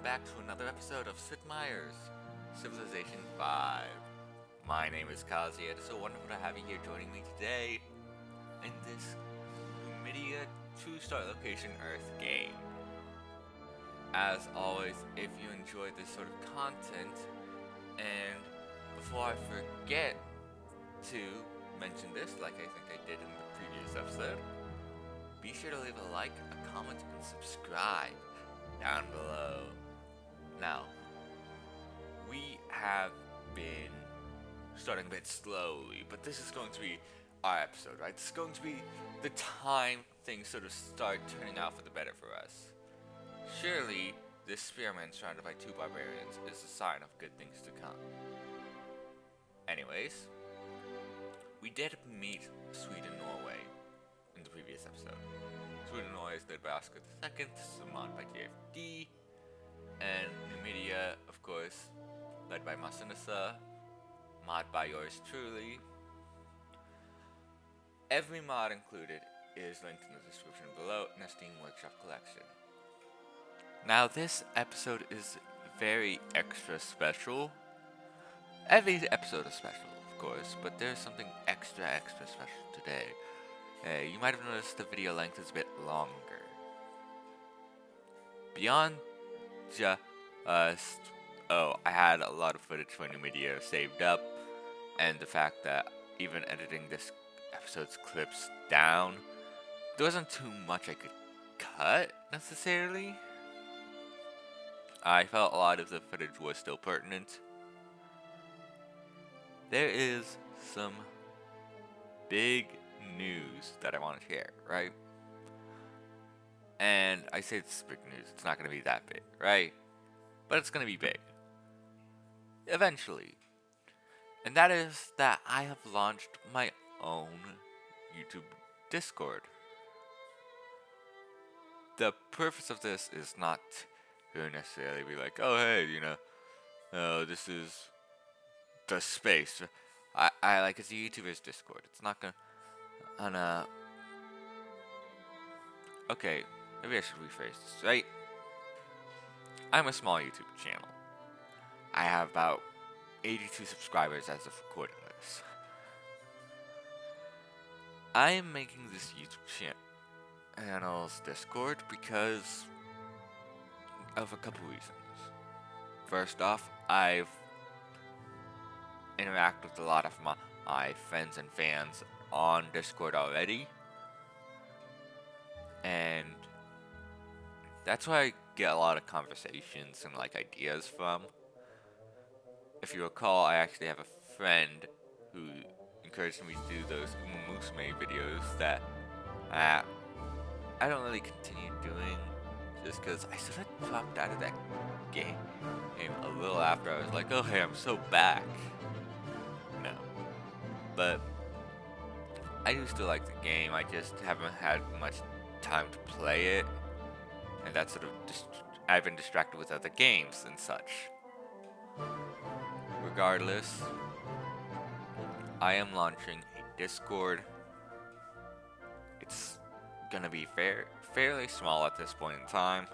welcome back to another episode of Sid Meier's Civilization 5. My name is Kazia. It's so wonderful to have you here joining me today in this Numidia 2-star location Earth game. As always, if you enjoy this sort of content, and before I forget to mention this, like I think I did in the previous episode, be sure to leave a like, a comment, and subscribe down below. Now, we have been starting a bit slowly, but this is going to be our episode, right? This is going to be the time things sort of start turning out for the better for us. Surely, this spearman surrounded by 2 barbarians is a sign of good things to come. Anyways, we did meet Sweden-Norway in the previous episode. Sweden-Norway is led by Oscar II, Mod by JFD, and Numidia, of course, led by Masinasa, mod by yours truly. Every mod included is linked in the description below in the Steam Workshop collection. Now this episode is very extra special. Every episode is special, of course, but there's something extra special today. You might have noticed the video length is a bit longer. Beyond just, I had a lot of footage for Numidia saved up, and the fact that even editing this episode's clips down, there wasn't too much I could cut, necessarily. I felt a lot of the footage was still pertinent. There is some big news that I want to share, right? And I say it's big news, it's not going to be that big, right? But it's going to be big. Eventually. And that is that I have launched my own YouTube Discord. The purpose of this is not to necessarily be like, oh hey, this is the space. I like, it's a YouTuber's Discord. It's not gonna, okay, maybe I should rephrase this, right? I'm a small YouTube channel. I have about 82 subscribers as of recording this. I am making this YouTube channel's Discord because of a couple reasons. First off, I've interacted with a lot of my friends and fans on Discord already, and that's where I get a lot of conversations and like ideas from. If you recall, I actually have a friend who encouraged me to do those Musume videos that I don't really continue doing, just because I sort of dropped out of that game a little after. I was like, oh hey, I'm so back. No. But I do still like the game, I just haven't had much time to play it, and that's sort of I've been distracted with other games and such. Regardless, I am launching a Discord. It's gonna be fairly small at this point in time.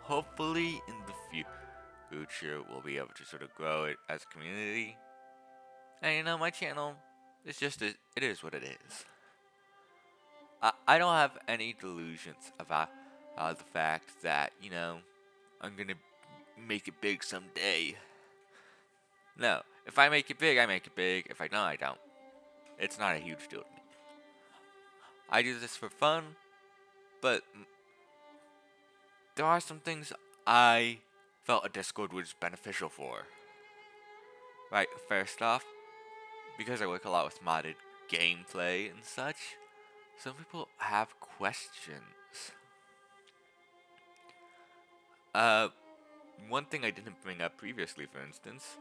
Hopefully in the future we'll be able to sort of grow it as a community. And my channel is just, it is what it is. I don't have any delusions about the fact that, I'm gonna make it big someday. No, if I make it big, I make it big. If I don't, I don't. It's not a huge deal to me. I do this for fun, but there are some things I felt a Discord was beneficial for. Right, first off, because I work a lot with modded gameplay and such, some people have questions. One thing I didn't bring up previously, for instance,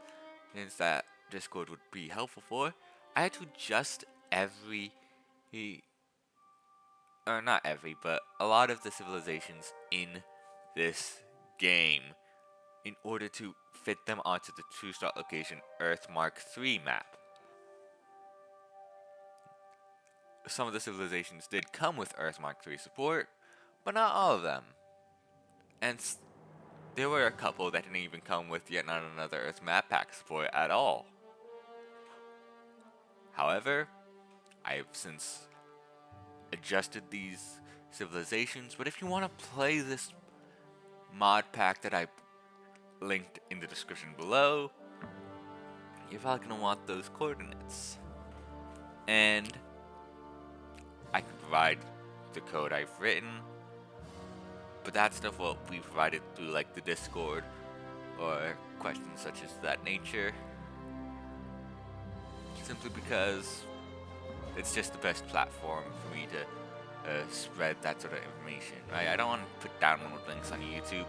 is that Discord would be helpful for. I had to adjust not every, but a lot of the civilizations in this game in order to fit them onto the 2-star location Earth Mark III map. Some of the civilizations did come with Earth Mark III support, but not all of them. And there were a couple that didn't even come with yet another Earth map pack support at all. However, I've since adjusted these civilizations, but if you want to play this mod pack that I linked in the description below, you're probably going to want those coordinates. And I can provide the code I've written, but that stuff will be provided through like the Discord or questions such as that nature, simply because it's just the best platform for me to spread that sort of information, right? I don't want to put download links on YouTube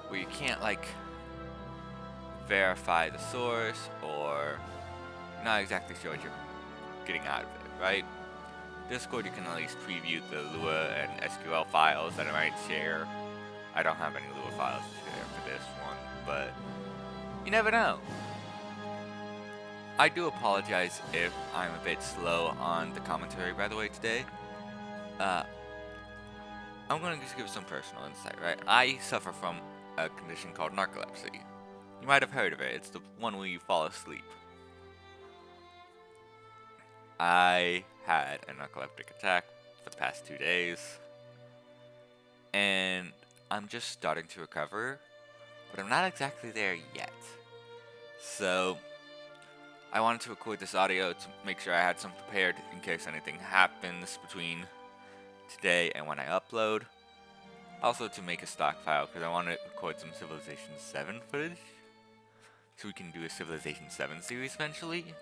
where you can't like verify the source or you're not exactly sure what you're getting out of it, right? Discord, you can at least preview the Lua and SQL files that I might share. I don't have any Lua files to share for this one, but you never know. I do apologize if I'm a bit slow on the commentary, by the way, today. I'm going to just give some personal insight, right? I suffer from a condition called narcolepsy. You might have heard of it. It's the one where you fall asleep. I had a narcoleptic attack for the past 2 days, and I'm just starting to recover, but I'm not exactly there yet. So I wanted to record this audio to make sure I had some prepared in case anything happens between today and when I upload. Also to make a stockpile because I want to record some Civilization 7 footage, so we can do a Civilization 7 series eventually.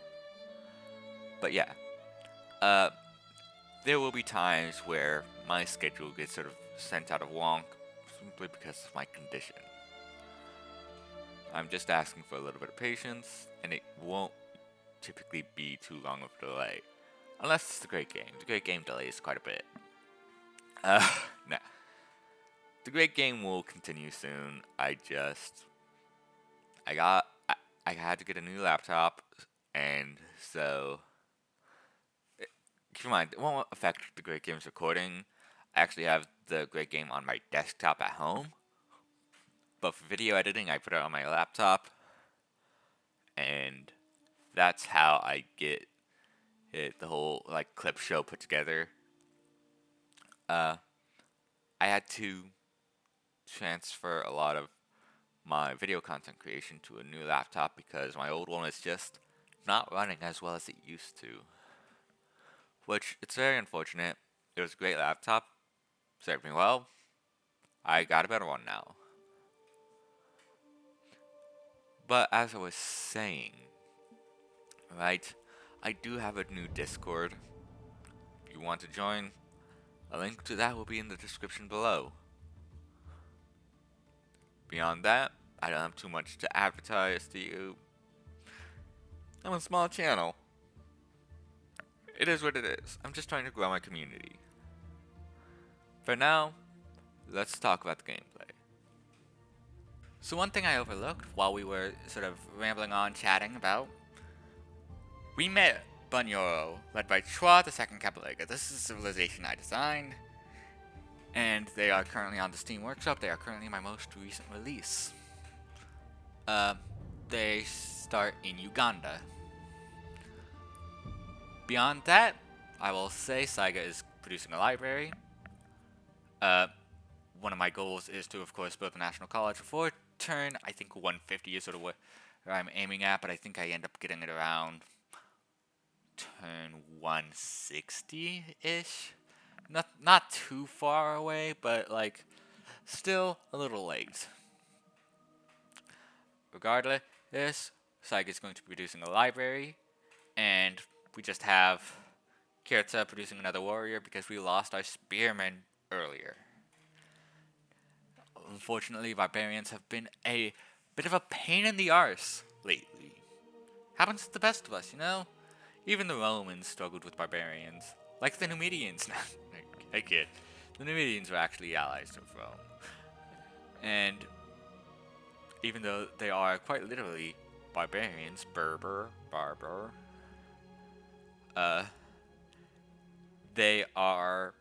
But yeah, there will be times where my schedule gets sort of sent out of wonk simply because of my condition. I'm just asking for a little bit of patience, and it won't typically be too long of a delay. Unless it's the Great Game. The Great Game delays quite a bit. Nah. The Great Game will continue soon. I had to get a new laptop, and so keep in mind, it won't affect the Great Game's recording. I actually have the Great Game on my desktop at home, but for video editing, I put it on my laptop, and that's how I get the whole like clip show put together. I had to transfer a lot of my video content creation to a new laptop because my old one is just not running as well as it used to. Which, it's very unfortunate. It was a great laptop, served me well. I got a better one now. But as I was saying, right, I do have a new Discord. If you want to join, a link to that will be in the description below. Beyond that, I don't have too much to advertise to you. I'm a small channel. It is what it is. I'm just trying to grow my community. For now, let's talk about the gameplay. So one thing I overlooked while we were sort of rambling on chatting about, we met Bunyoro, led by Chua, the second Capalega. This is a civilization I designed, and they are currently on the Steam Workshop. They are currently my most recent release. They start in Uganda. Beyond that, I will say Saiga is producing a library. One of my goals is to, of course, build a national college before turn. I think 150 is sort of where I'm aiming at, but I think I end up getting it around turn 160-ish. Not too far away, but like still a little late. Regardless, Saiga is going to be producing a library, and we just have Kirta producing another warrior because we lost our spearman earlier. Unfortunately, barbarians have been a bit of a pain in the arse lately. Happens to the best of us, you know? Even the Romans struggled with barbarians. Like the Numidians. I kid. The Numidians were actually allies of Rome. And even though they are quite literally barbarians, barbar, they are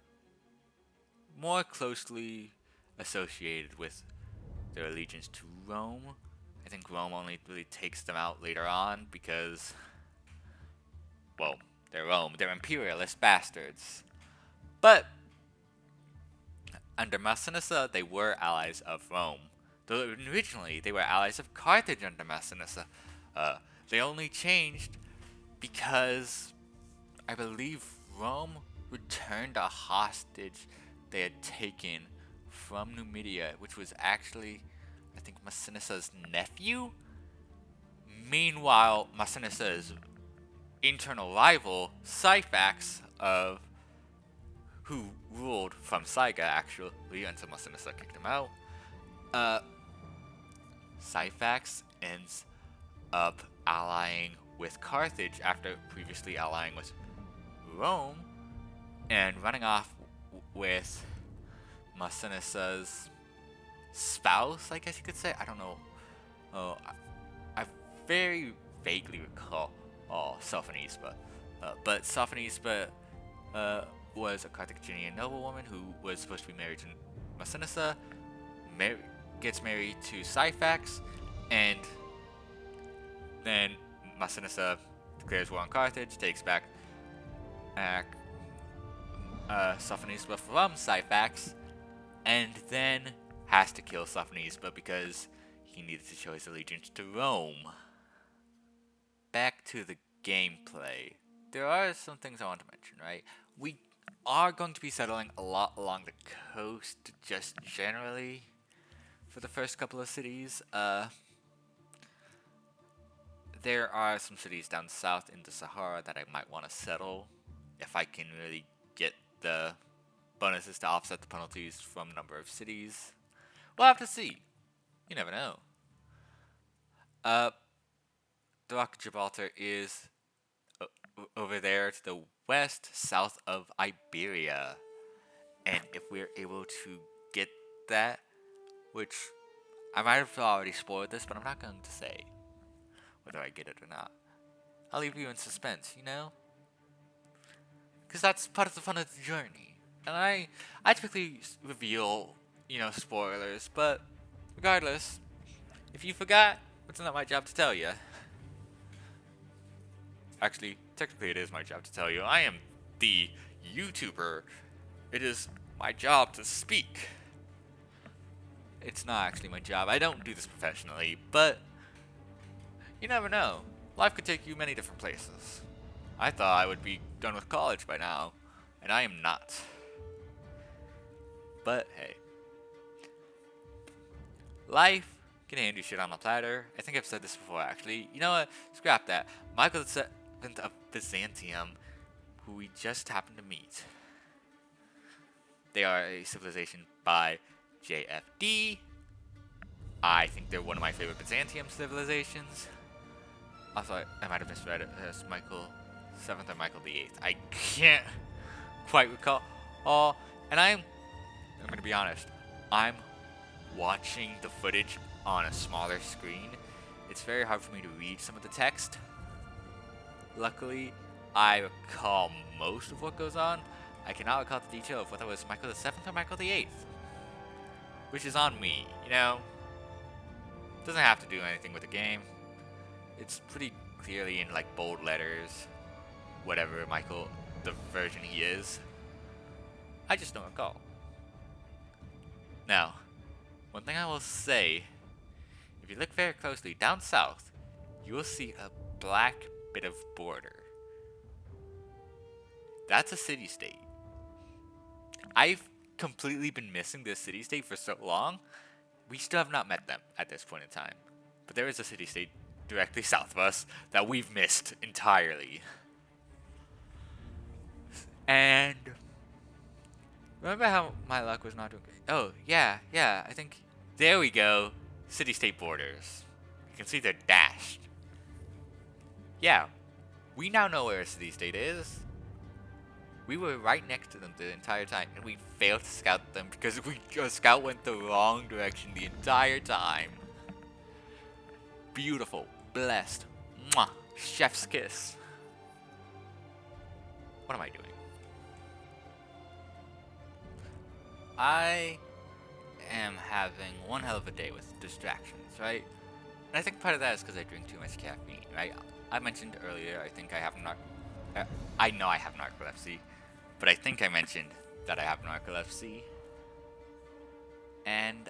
more closely associated with their allegiance to Rome. I think Rome only really takes them out later on because, well, they're Rome. They're imperialist bastards. But under Massinissa, they were allies of Rome. Though originally they were allies of Carthage under Massinissa. They only changed because I believe Rome returned a hostage they had taken from Numidia, which was actually, I think, Massinissa's nephew. Meanwhile, Massinissa's internal rival, Syphax, who ruled from Saiga actually until Massinissa kicked him out, Syphax ends up allying with Carthage after previously allying with Rome and running off with Massinissa's spouse, I guess you could say. I don't know. I very vaguely recall Sophonisba. But Sophonisba was a Carthaginian noblewoman who was supposed to be married to Massinissa, gets married to Syphax, and then Massinissa declares war on Carthage, takes back Sophonisba from Syphax, and then has to kill Sophonisba because he needed to show his allegiance to Rome. Back to the gameplay. There are some things I want to mention, right? We are going to be settling a lot along the coast, just generally, for the first couple of cities. There are some cities down south in the Sahara that I might want to settle if I can really get the bonuses to offset the penalties from number of cities. We'll have to see. You never know. The Rock of Gibraltar is over there to the west, south of Iberia. And if we're able to get that, which I might have already spoiled this, but I'm not going to say whether I get it or not. I'll leave you in suspense, you know? Because that's part of the fun of the journey. And I typically reveal, spoilers, but regardless, if you forgot, it's not my job to tell you. Actually, technically it is my job to tell you. I am the YouTuber. It is my job to speak. It's not actually my job. I don't do this professionally, but you never know. Life could take you many different places. I thought I would be done with college by now, and I am not. But hey. Life can hand you shit on a platter. I think I've said this before, actually. You know what? Scrap that. Michael VII of Byzantium, who we just happened to meet. They are a civilization by JFD. I think they're one of my favorite Byzantium civilizations. Also, I might have misread it as Michael VII or Michael VIII. I can't quite recall. And I'm going to be honest. I'm watching the footage on a smaller screen. It's very hard for me to read some of the text. Luckily, I recall most of what goes on. I cannot recall the detail of whether it was Michael VII or Michael VIII. Which is on me, Doesn't have to do anything with the game. It's pretty clearly in bold letters, whatever Michael, the version he is. I just don't recall. Now, one thing I will say, if you look very closely down south, you will see a black bit of border. That's a city-state. I've completely been missing this city-state for so long. We still have not met them at this point in time. But there is a city-state directly south of us that we've missed entirely. And remember how my luck was not doing great? Oh, yeah, I think, there we go. City-state borders. You can see they're dashed. Yeah, we now know where a city-state is. We were right next to them the entire time, and we failed to scout them because our scout went the wrong direction the entire time. Beautiful. Blessed. Mwah. Chef's kiss. What am I doing? I am having one hell of a day with distractions, right? And I think part of that is because I drink too much caffeine, right? I mentioned earlier, I think I have I know I have narcolepsy, but I think I mentioned that I have narcolepsy. And,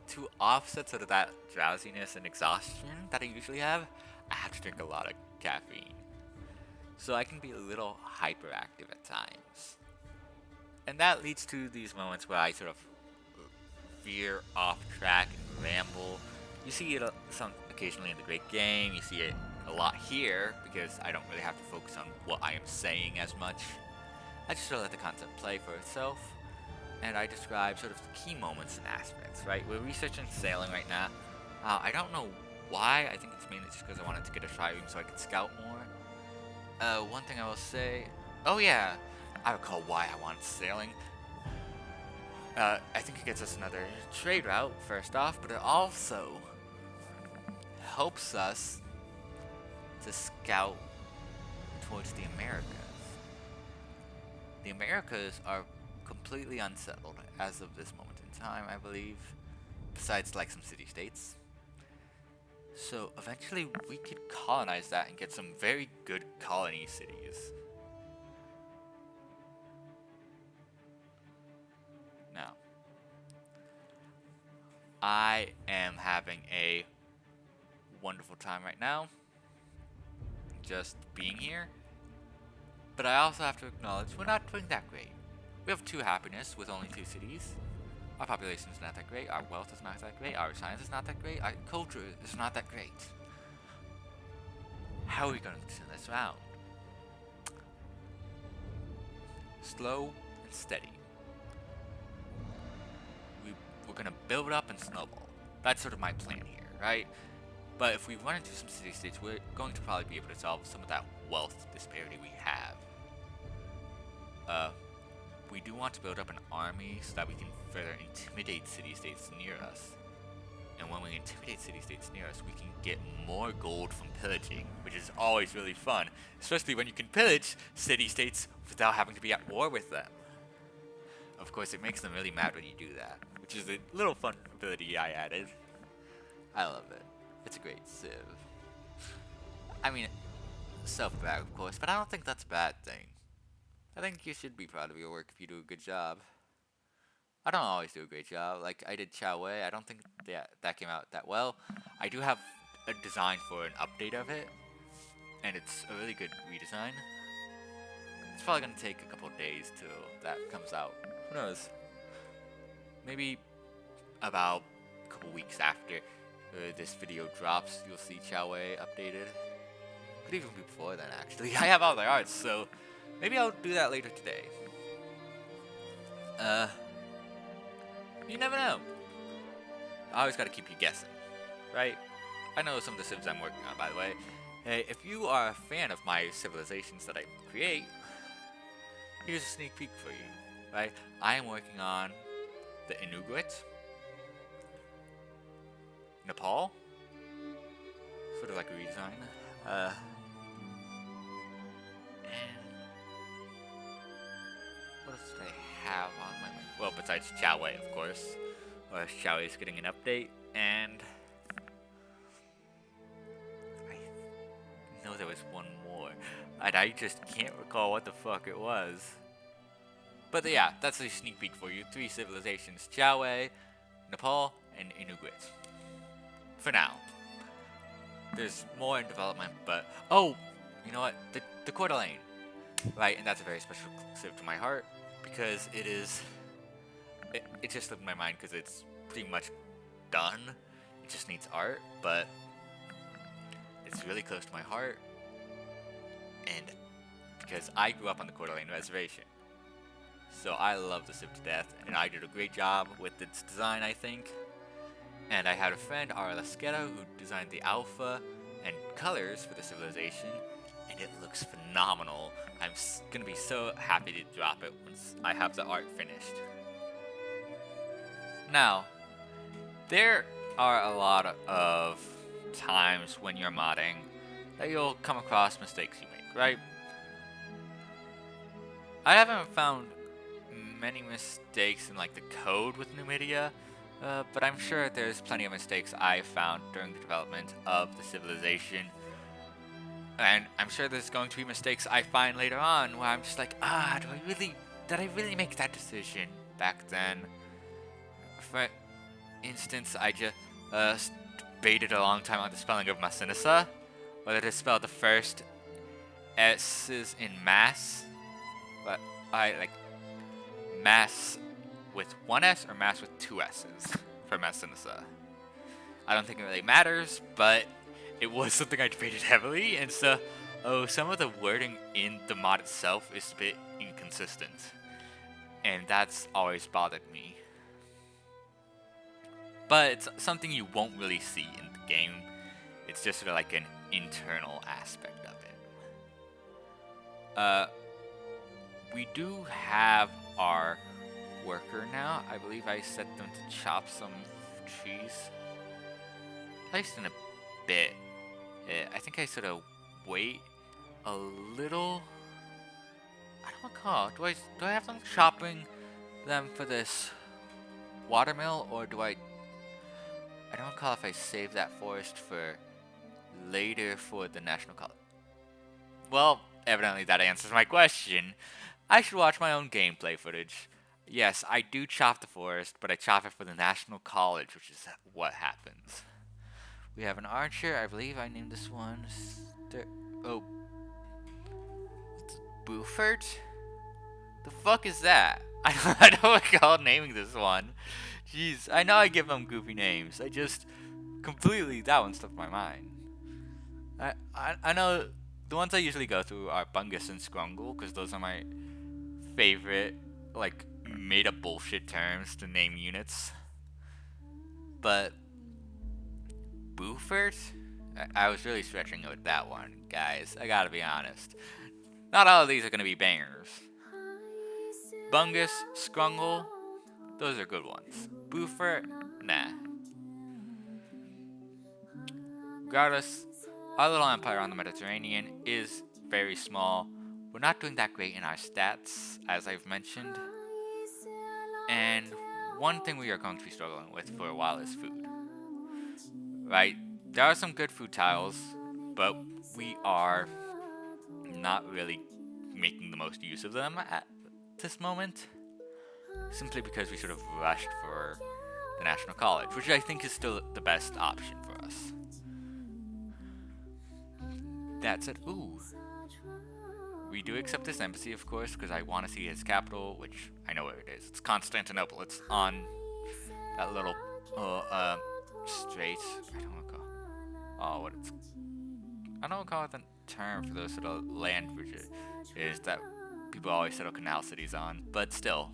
to offset sort of that drowsiness and exhaustion that I usually have, I have to drink a lot of caffeine. So I can be a little hyperactive at times. And that leads to these moments where I sort of veer off track and ramble. You see it occasionally in the Great Game, you see it a lot here, because I don't really have to focus on what I am saying as much. I just sort of let the concept play for itself, and I describe sort of the key moments and aspects, right? We're researching sailing right now. I don't know why, I think it's mainly just because I wanted to get a tri-room so I could scout more. One thing I will say, oh yeah, I recall why I wanted sailing. I think it gets us another trade route, first off, but it also helps us to scout towards the Americas. The Americas are completely unsettled as of this moment in time, I believe, besides like some city-states. So eventually we could colonize that and get some very good colony cities. Now, I am having a wonderful time right now, just being here. But I also have to acknowledge we're not doing that great. We have 2 happiness with only 2 cities. Our population is not that great, our wealth is not that great, our science is not that great, our culture is not that great. How are we going to turn this around? Slow and steady. We're going to build up and snowball. That's sort of my plan here, right? But if we run into some city-states, we're going to probably be able to solve some of that wealth disparity we have. We do want to build up an army so that we can further intimidate city-states near us. And when we intimidate city-states near us, we can get more gold from pillaging, which is always really fun, especially when you can pillage city-states without having to be at war with them. Of course, it makes them really mad when you do that, which is a little fun ability I added. I love it. It's a great civ. I mean, self-brag, of course, but I don't think that's a bad thing. I think you should be proud of your work if you do a good job. I don't always do a great job. Like, I did Chow Wei. I don't think that came out that well. I do have a design for an update of it, and it's a really good redesign. It's probably going to take a couple of days till that comes out. Who knows? Maybe about a couple weeks after this video drops, you'll see Chow Wei updated. Could even be before then, actually. I have all the arts, so maybe I'll do that later today. You never know. I always gotta keep you guessing, right? I know some of the civs I'm working on, by the way. Hey, if you are a fan of my civilizations that I create, here's a sneak peek for you, right? I am working on the Inuit, Nepal, sort of like a redesign, and what else do I have on my mind? Well, besides Chow Wei, of course. Chow Wei is getting an update, and I know there was one more, and I just can't recall what the fuck it was. But yeah, that's a sneak peek for you. 3 civilizations: Chow Wei, Nepal, and Inuit. For now. There's more in development, but oh, you know what? The Coeur d'Alene, right? And that's a very special civ to my heart because it is. It just slipped my mind because it's pretty much done. It just needs art, but it's really close to my heart, and because I grew up on the Coeur d'Alene Reservation, so I love the civ to death, and I did a great job with its design, I think. And I had a friend, Ara Lasqueta, who designed the alpha and colors for the civilization, and it looks phenomenal. I'm gonna be so happy to drop it once I have the art finished. Now, there are a lot of times when you're modding that you'll come across mistakes you make, right? I haven't found many mistakes in like the code with Numidia, but I'm sure there's plenty of mistakes I found during the development of the civilization. And I'm sure there's going to be mistakes I find later on where I'm just like, did I really make that decision back then? For instance, I just debated a long time on the spelling of Masinissa, whether to spell the first S's in mass, but I like mass with one S or mass with two S's for Masinissa. I don't think it really matters, but it was something I debated heavily, and so some of the wording in the mod itself is a bit inconsistent, and that's always bothered me. But it's something you won't really see in the game. It's just sort of like an internal aspect of it. We do have our worker now. I believe I set them to chop some trees. At least in a bit. I think I sort of wait a little. I don't recall. Do I have them chopping them for this watermill, or do I don't recall if I saved that forest for later for the National College. Well, evidently that answers my question. I should watch my own gameplay footage. Yes, I do chop the forest, but I chop it for the National College, which is what happens. We have an archer. I believe I named this one. Buford? The fuck is that? I don't recall naming this one. Jeez, I know I give them goofy names. I just completely, that one slipped my mind. I know the ones I usually go through are Bungus and Scrungle, because those are my favorite, like, made up bullshit terms to name units. But Buford? I was really stretching it with that one, guys. I gotta be honest. Not all of these are gonna be bangers. Bungus, Scrungle, those are good ones. Buford, nah. Regardless, our little empire on the Mediterranean is very small. We're not doing that great in our stats, as I've mentioned. And one thing we are going to be struggling with for a while is food. Right? There are some good food tiles, but we are not really making the most use of them at this moment. Simply because we sort of rushed for the National College, which I think is still the best option for us. That said, we do accept this embassy, of course, because I want to see his capital, which I know where it is. It's Constantinople. It's on that little strait. I don't know I don't call it the term for those sort of land bridges is that people always settle canal cities on, but still.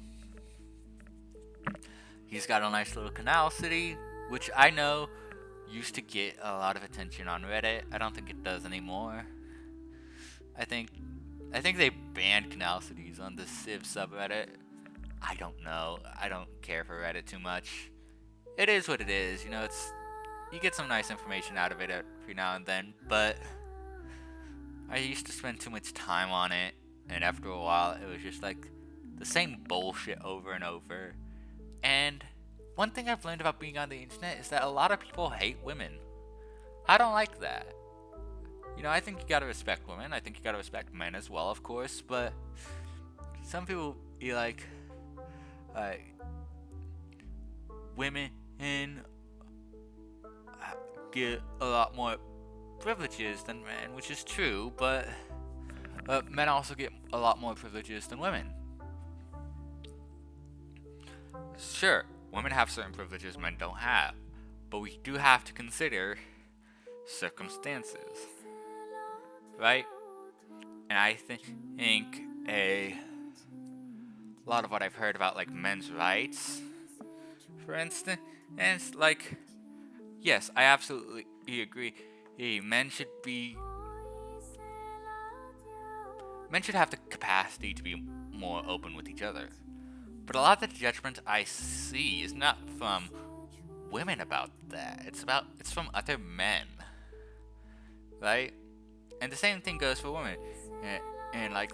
He's got a nice little canal city, which I know used to get a lot of attention on Reddit. I don't think it does anymore. I think they banned canal cities on the Civ subreddit. I don't know. I don't care for Reddit too much. It is what it is. You know, you get some nice information out of it every now and then, but I used to spend too much time on it, and after a while, it was just like the same bullshit over and over. And one thing I've learned about being on the internet is that a lot of people hate women. I don't like that. You know, I think you gotta respect women. I think you gotta respect men as well, of course. But some people be like, women get a lot more privileges than men, which is true. But men also get a lot more privileges than women. Sure, women have certain privileges men don't have, but we do have to consider circumstances, right? And I think a lot of what I've heard about, like, men's rights, for instance, and it's like, yes, I absolutely agree. Men should have the capacity to be more open with each other. But a lot of the judgment I see is not from women about that. It's from other men, right? And the same thing goes for women. And like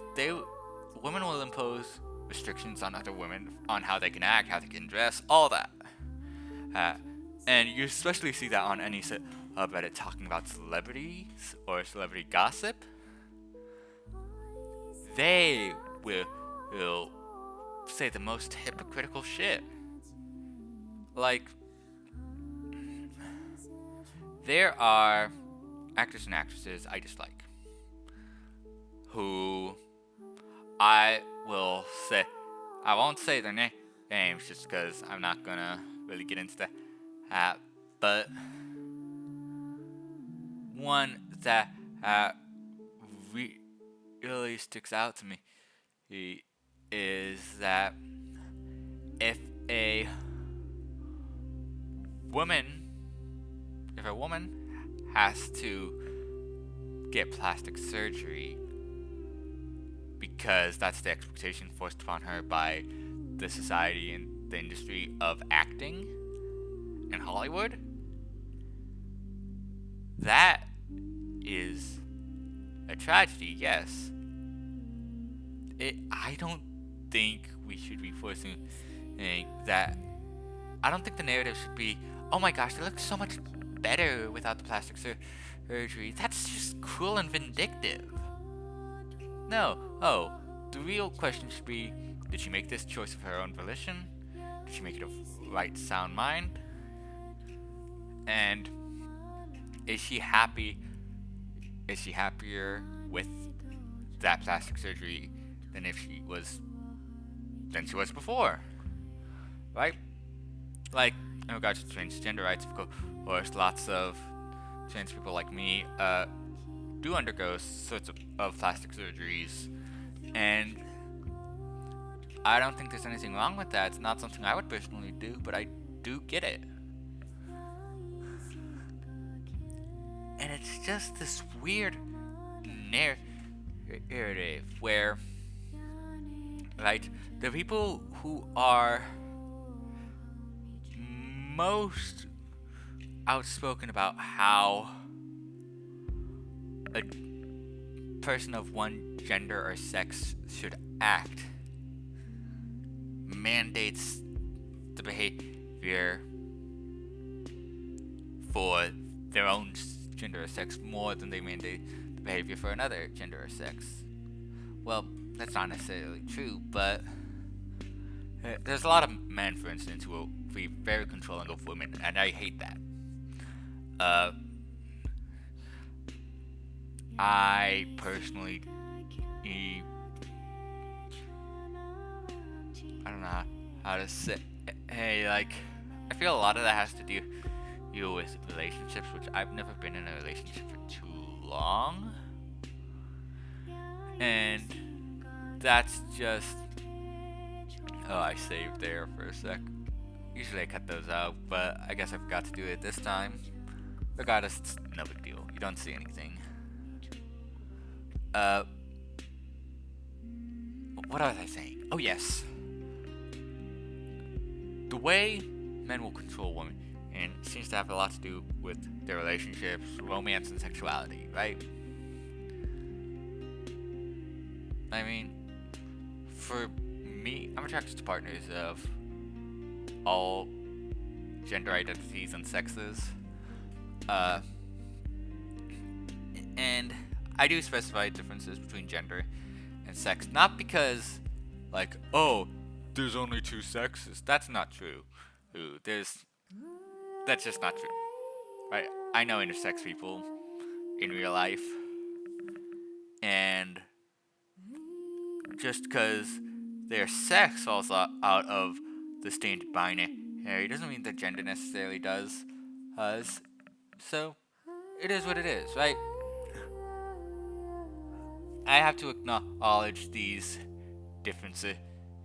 women will impose restrictions on other women, on how they can act, how they can dress, all that. And you especially see that on any subreddit talking about celebrities or celebrity gossip. They will say the most hypocritical shit. Like, there are actors and actresses I dislike who I won't say their names just because I'm not gonna really get into that. But one that really sticks out to me is that if a woman has to get plastic surgery because that's the expectation forced upon her by the society and the industry of acting in Hollywood, that is a tragedy, yes. I don't think we should be forcing that. I don't think the narrative should be, oh my gosh, they look so much better without the plastic surgery. That's just cruel and vindictive. No. The real question should be, did she make this choice of her own volition? Did she make it of right, sound mind? And is she happy? Is she happier with that plastic surgery than she was before? Right? Like, in regards to transgender rights, of course, lots of trans people like me do undergo sorts of plastic surgeries, and I don't think there's anything wrong with that. It's not something I would personally do, but I do get it. And it's just this weird narrative where, right, the people who are most outspoken about how a person of one gender or sex should act mandates the behavior for their own gender or sex more than they mandate the behavior for another gender or sex. Well, that's not necessarily true, but there's a lot of men, for instance, who will be very controlling of women, and I hate that. I personally, I don't know how to say, like, I feel a lot of that has to do with relationships, which I've never been in a relationship for too long, and that's just, I saved there for a sec. Usually I cut those out, but I guess I forgot to do it this time. Regardless, it's no big deal. You don't see anything. What was I saying? Oh yes. The way men will control women and seems to have a lot to do with their relationships, romance, and sexuality, right? I mean, for me, I'm attracted to partners of all gender identities and sexes. And I do specify differences between gender and sex, not because, like, oh, there's only two sexes. That's not true. That's just not true. Right? I know intersex people in real life, and just because their sex falls out of the standard binary doesn't mean their gender necessarily does. So, it is what it is, right? I have to acknowledge these differences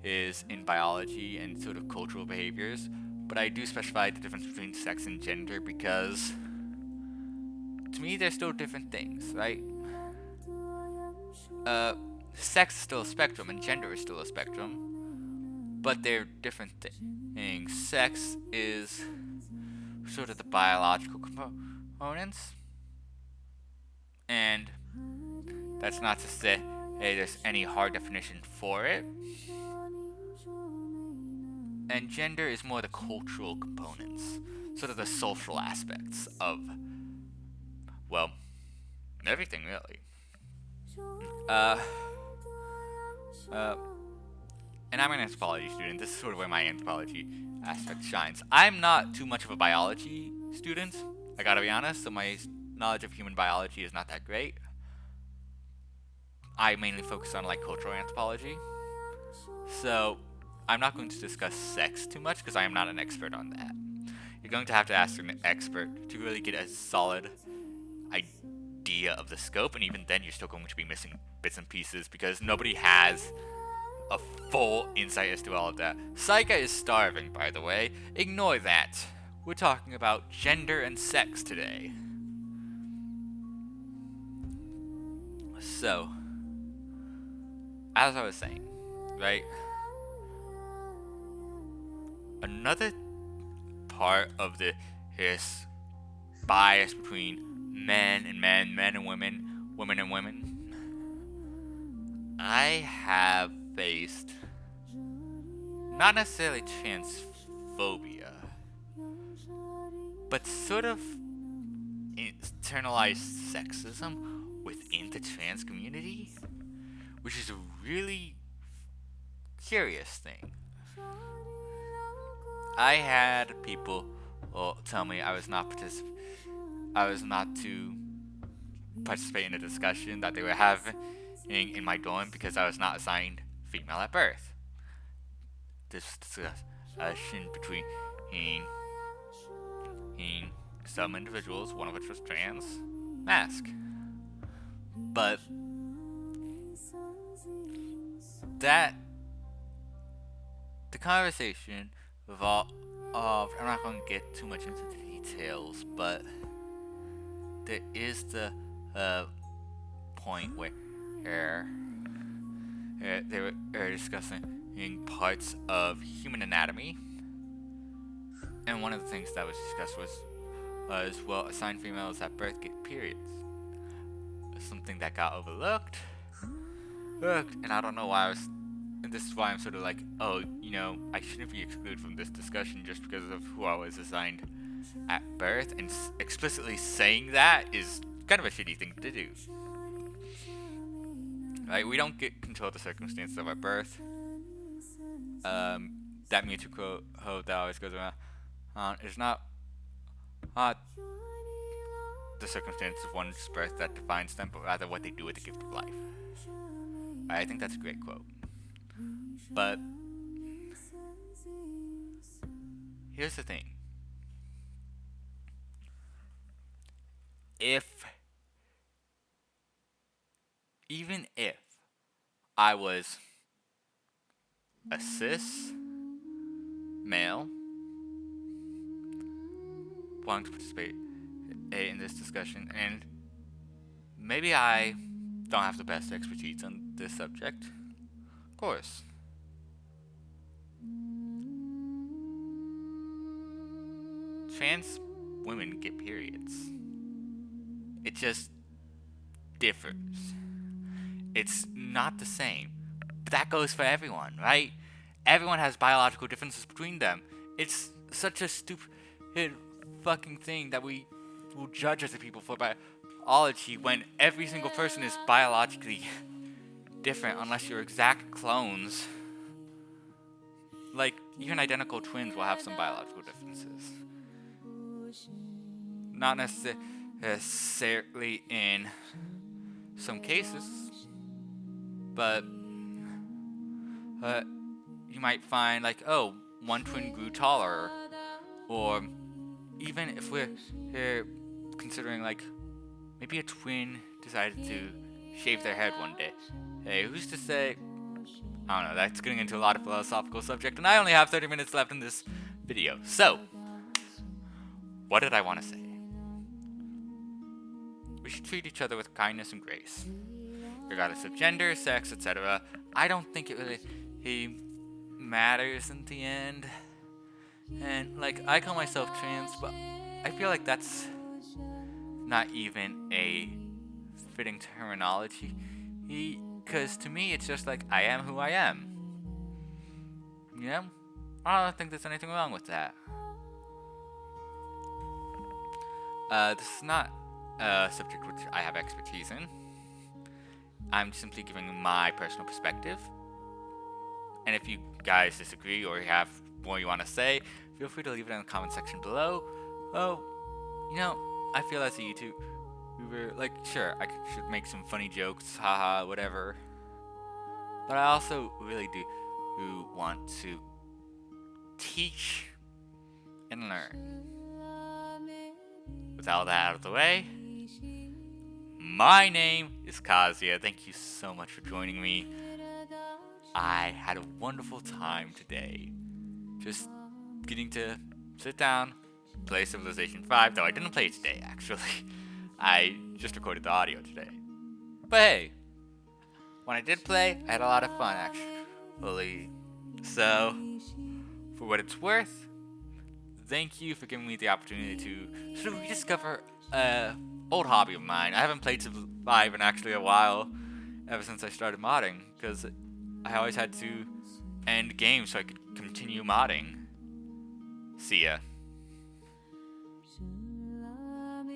in biology and sort of cultural behaviors, but I do specify the difference between sex and gender because, to me, they're still different things, right? Sex is still a spectrum and gender is still a spectrum, but they're different things. Sex is sort of the biological components, and that's not to say, hey, there's any hard definition for it. and gender is more the cultural components, sort of the social aspects of, well, everything really. Uh, and I'm an anthropology student. This is sort of where my anthropology aspect shines. I'm not too much of a biology student, I gotta be honest, so my knowledge of human biology is not that great. I mainly focus on like cultural anthropology. So I'm not going to discuss sex too much because I am not an expert on that. You're going to have to ask an expert to really get a solid idea of the scope, and even then you're still going to be missing bits and pieces because nobody has a full insight as to all of that. Saika is starving, by the way. Ignore that. We're talking about gender and sex today. So, as I was saying, right? Another part of this bias between men and men, men and women, women and women, I have faced not necessarily transphobia, but sort of internalized sexism within the trans community, which is a really curious thing. I had people tell me I was not to participate in a discussion that they were having in my dorm because I was not assigned female at birth. This discussion between some individuals, one of which was trans, mask. But the conversation of I'm not going to get too much into the details, but there is the point where they were discussing parts of human anatomy, and one of the things that was discussed was well, assigned females at birth get periods. Something that got overlooked, and I don't know why and this is why I'm sort of like, oh, I shouldn't be excluded from this discussion just because of who I was assigned at birth, and explicitly saying that is kind of a shitty thing to do. Right? We don't get control of the circumstances of our birth. That music quote that always goes around. It's not the circumstances of one's birth that defines them, but rather what they do with the gift of life. I think that's a great quote. But here's the thing. Even if I was a cis male wanting to participate in this discussion, and maybe I don't have the best expertise on this subject, of course. Trans women get periods. It just differs. It's not the same. But that goes for everyone, right? Everyone has biological differences between them. It's such a stupid fucking thing that we will judge other people for biology when every single person is biologically different unless you're exact clones. Like, even identical twins will have some biological differences. Not necessarily in some cases, but you might find like, oh, one twin grew taller, or even if we're considering like maybe a twin decided to shave their head one day. Hey, who's to say? I don't know, that's getting into a lot of philosophical subject, and I only have 30 minutes left in this video. So, what did I want to say? We should treat each other with kindness and grace, regardless of gender, sex, etc. I don't think it really matters in the end. And, like, I call myself trans, but I feel like that's not even a fitting terminology. Because to me, it's just like, I am who I am. You know? I don't think there's anything wrong with that. This is not a subject which I have expertise in. I'm simply giving my personal perspective. And if you guys disagree or you have more you want to say, feel free to leave it in the comment section below. Oh, you know, I feel as a YouTuber, like, sure, I should make some funny jokes, haha, whatever. But I also really do want to teach and learn. With all that out of the way, my name is Kazia. Thank you so much for joining me. I had a wonderful time today. Just getting to sit down, play Civilization 5, though I didn't play it today, actually. I just recorded the audio today. But hey, when I did play, I had a lot of fun, actually. So, for what it's worth, thank you for giving me the opportunity to sort of rediscover an old hobby of mine. I haven't played Civ 5 in actually a while, ever since I started modding, because I always had to end games so I could continue modding. See ya.